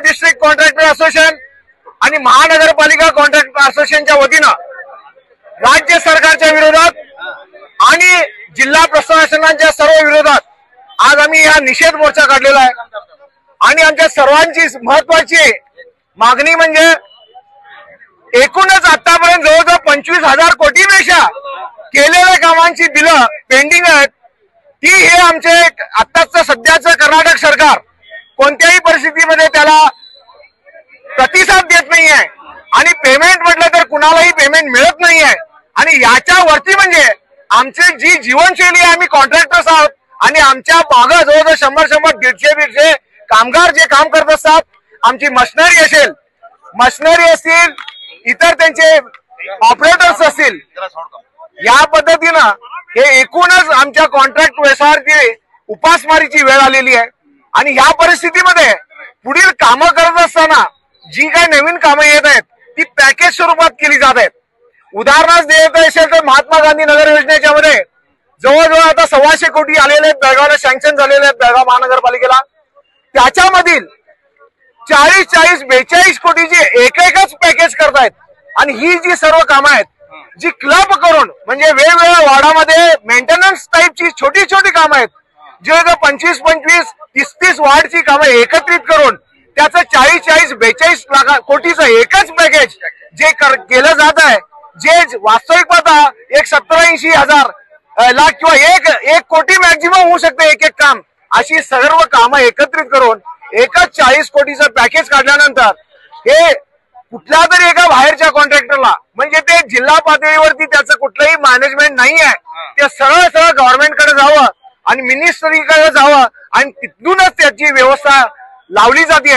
District contractor association आणि महानगरपालिका contractor असोसिएशनच्या वतीनं राज्य सरकारच्या विरोधात आणि जिल्हा प्रशासनाच्या सर्व विरोधात आज आम्ही हा निषेध मोर्चा काढलेला आहे। आणि आमच्या सर्वांची महत्वाची मागणी म्हणजे एकूणच आतापर्यंत जवळजवळ 25,000 कोटीपेक्षा केलेल्या कामांची बिलं पेंडिंग आहेत। ती हे आमचे आत्ताचं सध्याचं कर्नाटक सरकार कोणत्याही परिस्थितीमध्ये त्याला प्रतिसाद देत नाही आहे आणि पेमेंट म्हटलं तर कुणालाही पेमेंट मिळत नाही आहे। आणि याच्यावरती म्हणजे आमची जी जीवनशैली आहे, आम्ही कॉन्ट्रॅक्टर्स आहोत आणि आमच्या मागं जवळजवळ 100-150 कामगार जे काम करत असतात, आमची मशिनरी असतील, इतर त्यांचे ऑपरेटर्स असतील, या पद्धतीनं हे एकूणच आमच्या कॉन्ट्रॅक्ट व्यवसायाची उपासमारीची वेळ आलेली आहे। आणि या परिस्थितीमध्ये पुढील कामं करत असताना जी काही नवीन कामं येत आहेत ती पॅकेज स्वरूपात केली जात आहेत। उदाहरणार्थ द्यायचं असेल तर महात्मा गांधी नगर योजनेच्या मध्ये जवळजवळ आता 125 कोटी आलेले आहेत, बेळगावला सँक्शन झालेले आहेत बेळगाव महानगरपालिकेला। त्याच्यामधील 40-42 कोटीची एकच पॅकेज करतायत। आणि ही जी सर्व कामं आहेत जी क्लब करून म्हणजे वेगवेगळ्या वॉर्डामध्ये मेंटेनन्स टाईपची छोटी कामं आहेत, जे 25-30 वॉर्डची कामं एकत्रित करून त्याचं 40-42 कोटीचं एकच पॅकेज जे केलं जात आहे, जे वास्तविक पाहता 70-80 लाख किंवा 1 कोटी मॅक्झिमम होऊ शकते एक काम, अशी सर्व कामं एकत्रित करून एकच 40 कोटीचं पॅकेज काढल्यानंतर हे कुठल्या तरी एका बाहेरच्या कॉन्ट्रॅक्टरला म्हणजे ते जिल्हा पातळीवरती त्याचं कुठलंही मॅनेजमेंट नाही आहे, ते सरळ गव्हर्नमेंटकडे जावं आणि मिनिस्ट्रीकडे जावं आणि तिथूनच त्याची व्यवस्था लावली जाते।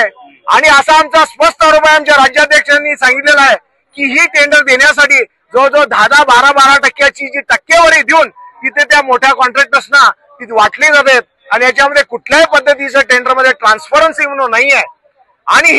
आणि असा आमचा स्पष्ट आरोप आहे, आमच्या राज्याध्यक्षांनी सांगितलेला आहे की ही टेंडर देण्यासाठी जवळजवळ 10-12% जी टक्केवारी देऊन तिथे त्या मोठ्या कॉन्ट्रॅक्टर्सना ती वाटली जाते आणि याच्यामध्ये कुठल्याही पद्धतीचं टेंडरमध्ये ट्रान्सपरन्सी म्हणून नाही आहे। आणि